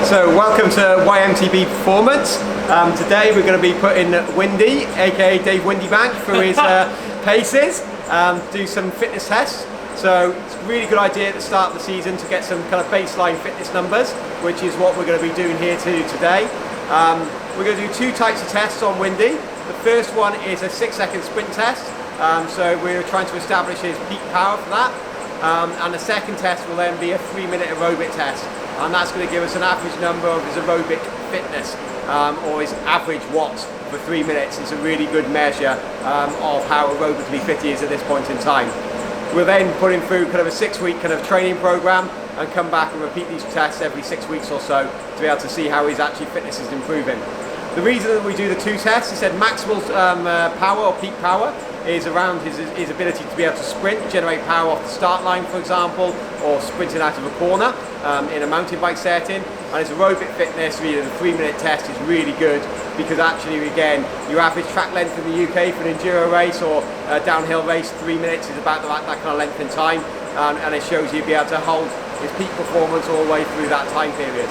So welcome to WyeMTB Performance. Today we're going to be putting Windy, aka Dave Windybank, through his paces, do some fitness tests. So it's a really good idea at the start of the season to get some kind of baseline fitness numbers, which is what we're going to be doing here today. We're going to do two types of tests on Windy. The first one is a 6-second sprint test. So we're trying to establish his peak power for that. And the second test will then be a 3-minute aerobic test. And that's going to give us an average number of his aerobic fitness, or his average watts for 3 minutes. It's a really good measure of how aerobically fit he is at this point in time. We'll then put him through kind of a 6-week kind of training program and come back and repeat these tests every 6 weeks or so to be able to see how his actually fitness is improving. The reason that we do the two tests, he said maximal power or peak power is around his ability to be able to sprint, generate power off the start line, for example, or sprinting out of a corner in a mountain bike setting. And his aerobic fitness, really, the 3-minute test is really good because actually, again, your average track length in the UK for an enduro race or a downhill race, 3 minutes is about that kind of length in time, and it shows you be able to hold his peak performance all the way through that time period.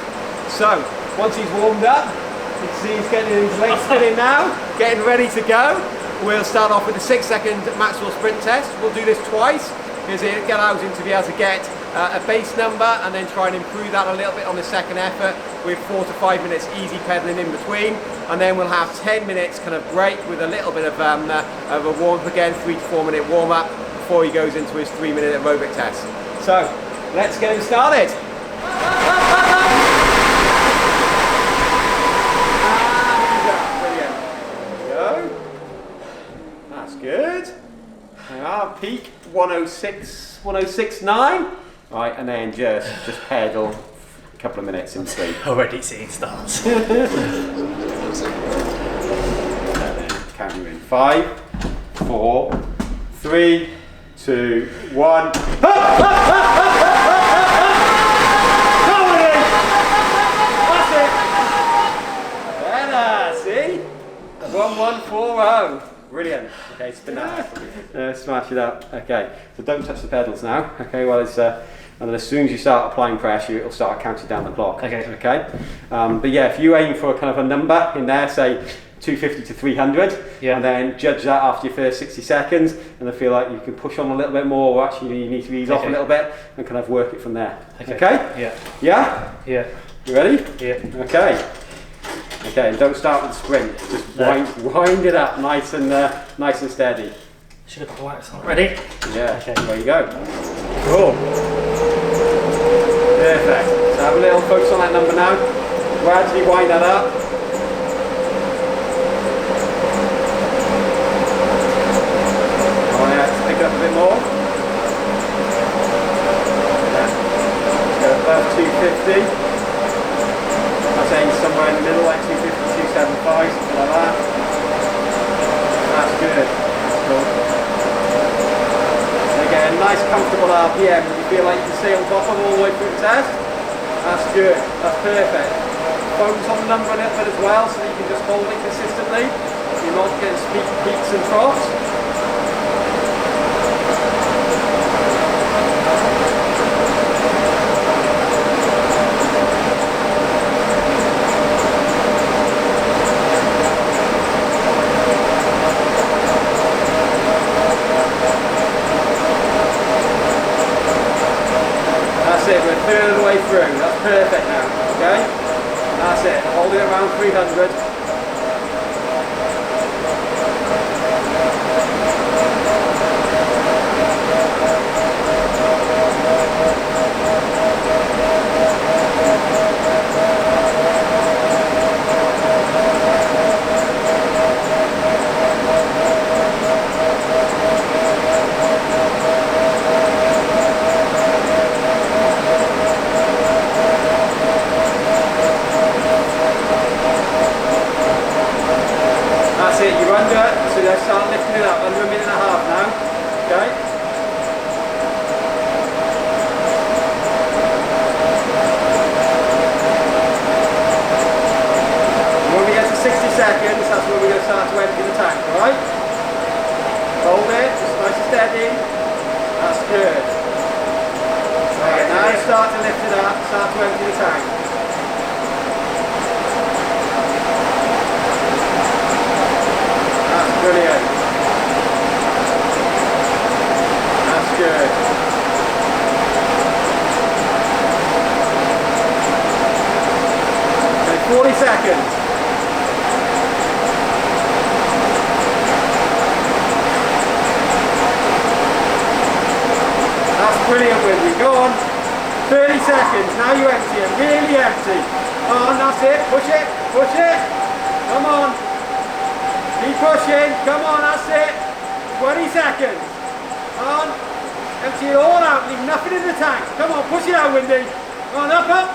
So once he's warmed up, you can see he's getting his legs spinning now, getting ready to go. We'll start off with a 6-second maximal sprint test. We'll do this twice because it allows him to be able to get a base number and then try and improve that a little bit on the second effort with 4 to 5 minutes easy pedaling in between. And then we'll have 10 minutes kind of break with a little bit of a warm up again, 3 to 4 minute warm up before he goes into his 3-minute aerobic test. So let's get him started. Good. Peak 106.9. Right, and then just pedal a couple of minutes in between. Already seeing stars. Count you in 5, 4, 3, 2, 1. That's it. See? 1140. Brilliant. Okay, spin that. Smash it up. Okay, so don't touch the pedals now. Okay, well, it's and then as soon as you start applying pressure, it'll start counting down the clock. Okay. Okay. But yeah, if you aim for a kind of a number in there, say 250 to 300, yeah, and then judge that after your first 60 seconds, and then feel like you can push on a little bit more, or actually you need to ease off a little bit, and kind of work it from there. Okay. Okay? Yeah. Yeah? Yeah. You ready? Yeah. Okay. Okay, and don't start with the sprint. Just wind it up, nice and steady. Should have got the wax on. Ready? Yeah. Okay. There you go. Cool. Perfect. So have a little focus on that number now. Gradually wind that up. Oh yeah, just pick it up a bit more. Yeah. Let's go above 250. Somewhere in the middle, like 250, 275, something like that. That's good. That's cool. And again, nice comfortable RPM. You feel like you can stay on top of all the way through the test. That's good. That's perfect. Focus on the number a little bit as well, so that you can just hold it consistently. You're not getting peaks and troughs. That's it, we're a third of the way through. That's perfect now, okay? That's it, hold it around 300. You're under, so let's start lifting it up, under a minute and a half now, okay? When we get to 60 seconds, that's when we're going to start to empty the tank, alright? Hold it, just nice and steady, that's good. Right, now start to lift it up, start to empty the tank. 40 seconds. That's brilliant, Windy. Go on. 30 seconds. Now you empty it. Really empty. On, that's it. Push it. Push it. Come on. Keep pushing. Come on, that's it. 20 seconds. On. Empty it all out. Leave nothing in the tank. Come on, push it out, Windy. On, up, up.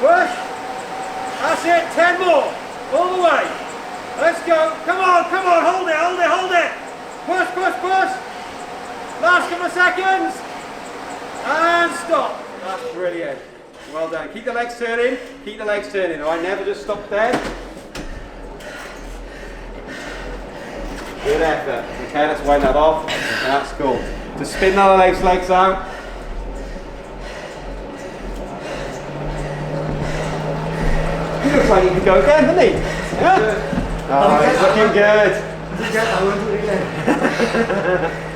Push. That's it. 10 more. All the way. Let's go. Come on, come on. Hold it, hold it, hold it. Push, push, push. Last couple of seconds. And stop. That's brilliant. Well done. Keep the legs turning. Keep the legs turning. Alright, never just stop dead. Good effort. Okay, let's wind that off. That's cool. Just spin the legs out. He looks like he could go again, doesn't he? Yeah. Oh, he's looking good. I want to do it again.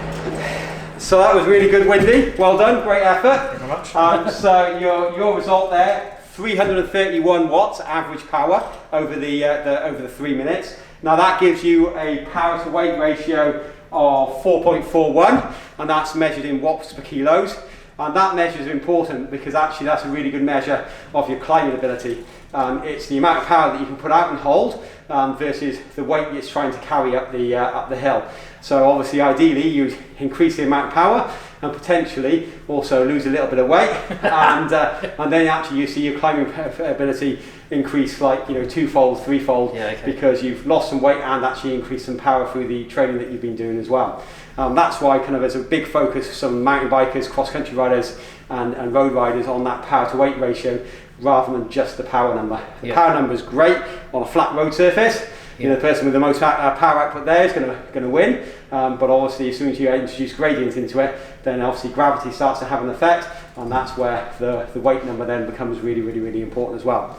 So that was really good, Windy. Well done, great effort. Thank you very much. So your result there, 331 watts average power over the 3 minutes. Now that gives you a power to weight ratio of 4.41, and that's measured in watts per kilos. And that measure is important because actually that's a really good measure of your climbing ability. It's the amount of power that you can put out and hold versus the weight it's trying to carry up the hill. So obviously, ideally, you increase the amount of power and potentially also lose a little bit of weight, and then actually you see your climbing ability increase like twofold, threefold, because you've lost some weight and actually increased some power through the training that you've been doing as well. That's why kind of there's a big focus for some mountain bikers, cross-country riders and road riders on that power to weight ratio rather than just the power number. The power number is great on a flat road surface. The person with the most power output there is going to win, but obviously as soon as you introduce gradient into it, then obviously gravity starts to have an effect, and that's where the weight number then becomes really, really, really important as well.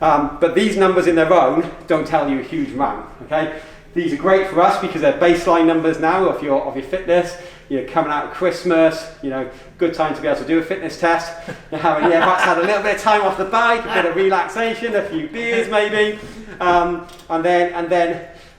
But these numbers in their own don't tell you a huge amount. Okay, these are great for us because they're baseline numbers now of your fitness. You're coming out of Christmas, good time to be able to do a fitness test. Perhaps had a little bit of time off the bike, a bit of relaxation, a few beers maybe, and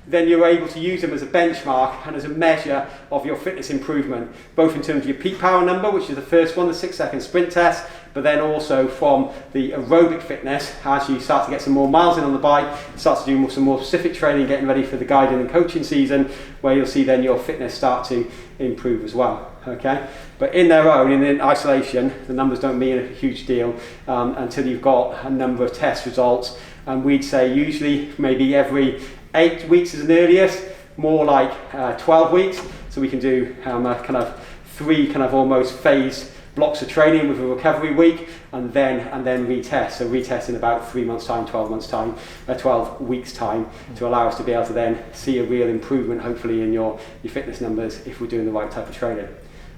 then you're able to use them as a benchmark and as a measure of your fitness improvement, both in terms of your peak power number, which is the first one, the 6-second sprint test, but then also from the aerobic fitness as you start to get some more miles in on the bike, start to do some more specific training, getting ready for the guiding and coaching season, where you'll see then your fitness start to improve as well. Okay, but in their own, in isolation, the numbers don't mean a huge deal until you've got a number of test results, and we'd say usually maybe every 8 weeks is an earliest, more like 12 weeks, so we can do kind of 3 kind of almost phased blocks of training with a recovery week, and then retest. So retest in about 3 months time, 12 months time, 12 weeks time, to allow us to be able to then see a real improvement hopefully in your fitness numbers if we're doing the right type of training.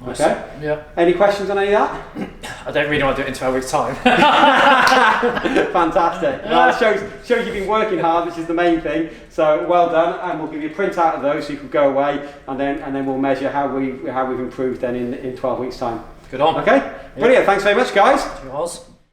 Nice. Okay? Yeah. Any questions on any of that? I don't really want to do it in 12 weeks time. Fantastic. Well, it shows you've been working hard, which is the main thing. So well done, and we'll give you a print out of those so you can go away, and then we'll measure how we've improved then in 12 weeks time. Good on. Okay, brilliant. Thanks very much, guys. Yours.